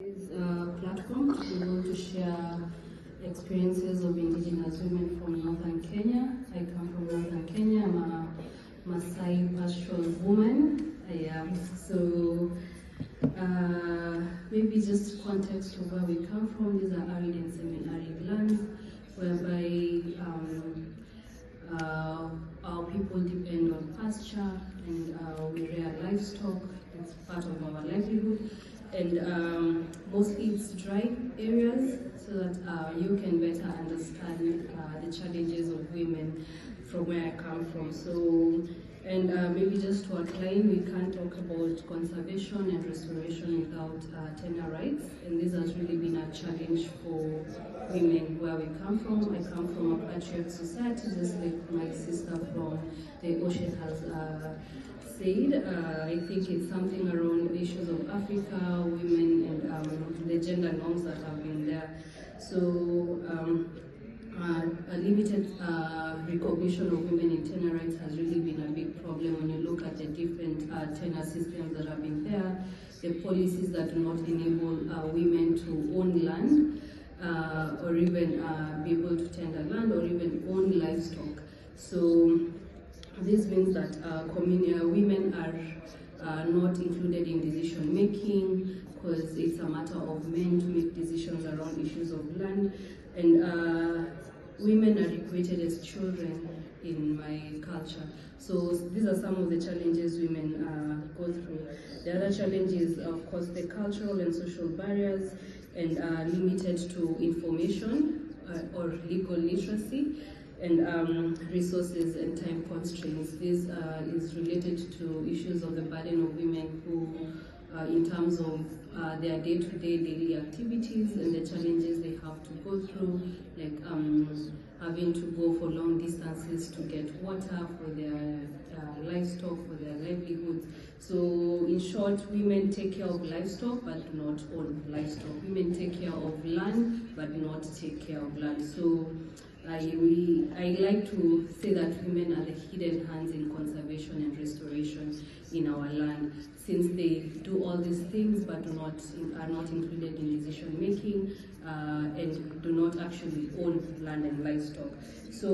This platform to be able to share experiences of indigenous women from northern Kenya. I come from northern Kenya. I'm a Maasai pastoral woman. So maybe just context of where we come from. These are arid and semi-arid lands whereby our people depend on pasture and we rear livestock. It's part of our livelihood. And mostly it's dry areas so that you can better understand the challenges of women from where I come from. So, and maybe just to outline, we can't talk about conservation and restoration without tenure rights, and this has really been a challenge for women where we come from. I come from a patriarch society, just like my sister from the ocean has said. I think it's something around issues of Africa, women, and the gender norms that have been there. So a limited recognition of women in tenure rights has really been a big problem when you look at the different tenure systems that have been there, the policies that do not enable women to own land or even be able to tender land or even own livestock. So this means that women are not included in decision making because it's a matter of men to make decisions around issues of land, and women are equated as children in my culture. So these are some of the challenges women go through. The other challenge is, of course, the cultural and social barriers and limited to information or legal literacy, and resources and time constraints. This is related to issues of the burden of women who, in terms of their day-to-day daily activities and the challenges they have to go through, like having to go for long distances to get water for their livestock, for their livelihoods. So in short, women take care of livestock but do not own livestock. Women take care of land but do not take care of land. So I like to say that women are the hidden hands in conservation and restoration in our land, since they do all these things but are not included in decision making and do not actually own land and livestock. So,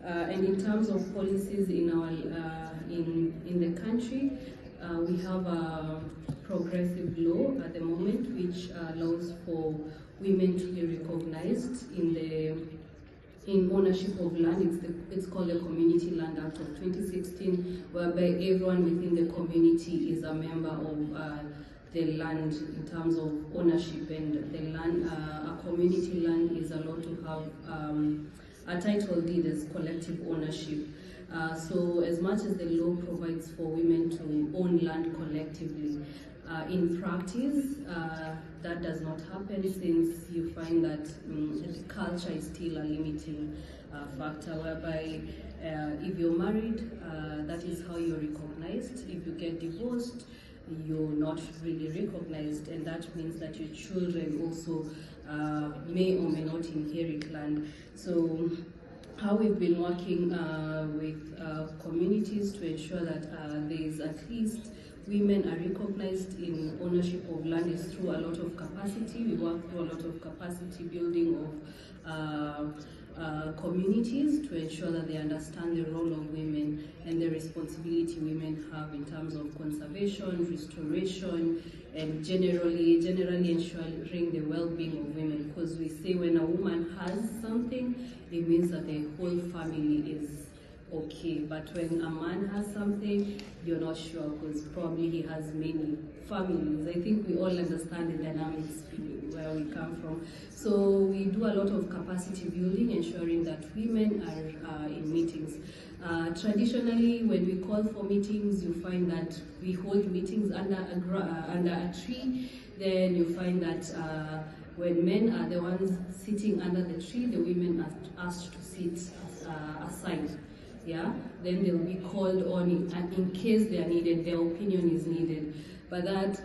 and in terms of policies in our in the country, we have a progressive law at the moment which allows for women to be recognized in ownership of land. It's called the Community Land Act of 2016, whereby everyone within the community is a member of the land in terms of ownership, and the land, a community land is allowed to have a title deed as collective ownership. So as much as the law provides for women to own land collectively, in practice, that does not happen, since you find that the culture is still a limiting factor, whereby if you're married, that is how you're recognized. If you get divorced, you're not really recognized, and that means that your children also may or may not inherit land. So how we've been working with communities to ensure that there is at least women are recognized in ownership of land is through a lot of capacity. We work through a lot of capacity building of communities to ensure that they understand the role of women and the responsibility women have in terms of conservation, restoration, and generally ensuring the well-being of women. Because we say when a woman has something, it means that the whole family is okay, but when a man has something, you're not sure, because probably he has many families. I think we all understand the dynamics where we come from. So we do a lot of capacity building, ensuring that women are in meetings. Traditionally, when we call for meetings, you find that we hold meetings under a tree. Then you find that when men are the ones sitting under the tree, the women are asked to sit aside. Yeah, then they'll be called on, and in case they are needed, their opinion is needed. But that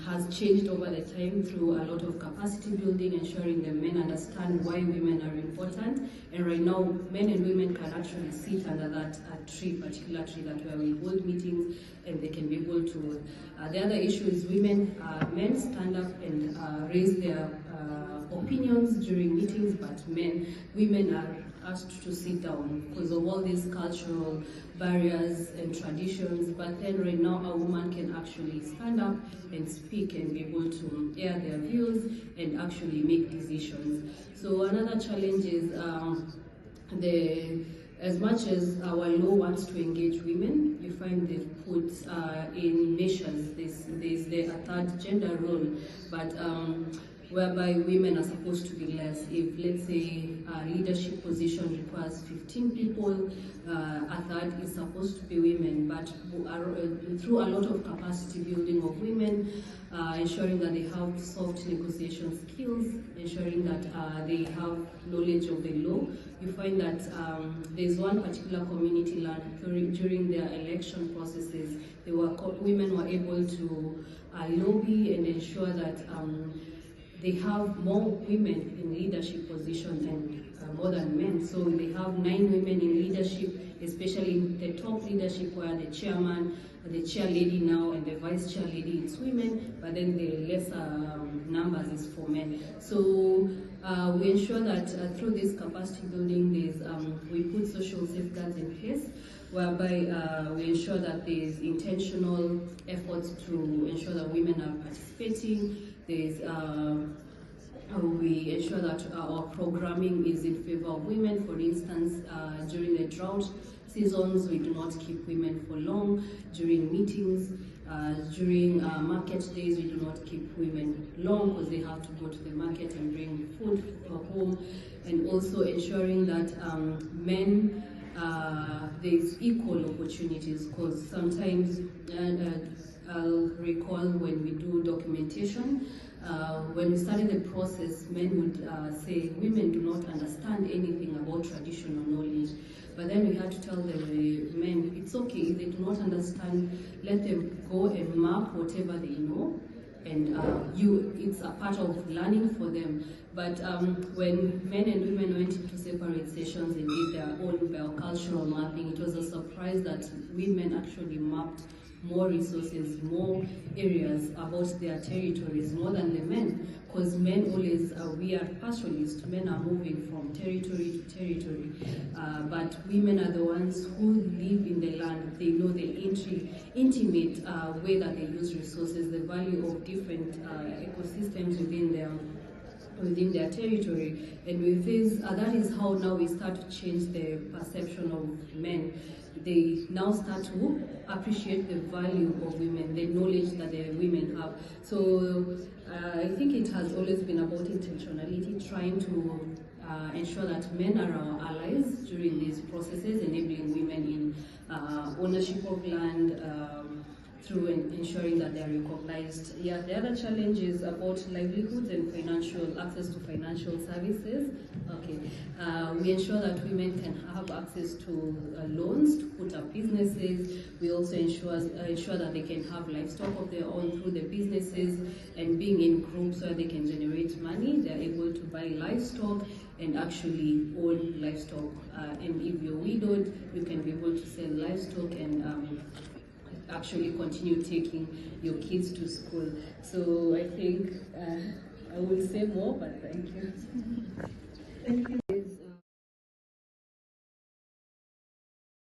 has changed over the time through a lot of capacity building, ensuring that men understand why women are important. And right now, men and women can actually sit under that particular tree that where we hold meetings, and they can be able to. The other issue is men stand up and raise their opinions during meetings, but women are asked to sit down because of all these cultural barriers and traditions. But then right now a woman can actually stand up and speak and be able to air their views and actually make decisions. So another challenge is as much as our law wants to engage women, you find they put in measures, there's the third gender role, but whereby women are supposed to be less. If, let's say, a leadership position requires 15 people, a third is supposed to be women, but through a lot of capacity building of women, ensuring that they have soft negotiation skills, ensuring that they have knowledge of the law, you find that there's one particular community land during their election processes, women were able to lobby and ensure that they have more women in leadership positions and more than men. So they have 9 women in leadership, especially in the top leadership where the chairman, the chair lady now, and the vice chair lady is women, but then the lesser numbers is for men. So we ensure that through this capacity building, we put social safeguards in place, whereby we ensure that there is intentional efforts to ensure that women are participating. We ensure that our programming is in favor of women. For instance, during the drought seasons, we do not keep women for long. During meetings, during market days, we do not keep women long because they have to go to the market and bring food home. And also ensuring that men, there's equal opportunities, because sometimes, I'll recall when we do documentation, when we started the process, men would say women do not understand anything about traditional knowledge. But then we had to tell the men, it's okay, if they do not understand, let them go and mark whatever they know, and it's a part of learning for them. But when men and women went into separate sessions and did their own biocultural mapping, it was a surprise that women actually mapped more resources, more areas about their territories, more than the men. Because men always, we are pastoralists, men are moving from territory to territory. But women are the ones who live in the land. They know the intimate way that they use resources, the value of different ecosystems within their territory. And with this, that is how now we start to change the perception of men. They now start to appreciate the value of women, the knowledge that the women have. So I think it has always been about intentionality, trying to ensure that men are our allies during these processes, enabling women in ownership of land, through ensuring that they are recognized. Yeah, the other challenge is about livelihoods and access to financial services. Okay, we ensure that women can have access to loans to put up businesses. We also ensure that they can have livestock of their own through the businesses, and being in groups where they can generate money, they're able to buy livestock and actually own livestock. And if you're widowed, you can be able to sell livestock and actually continue taking your kids to school. So I think I will say more, but thank you. Thank you.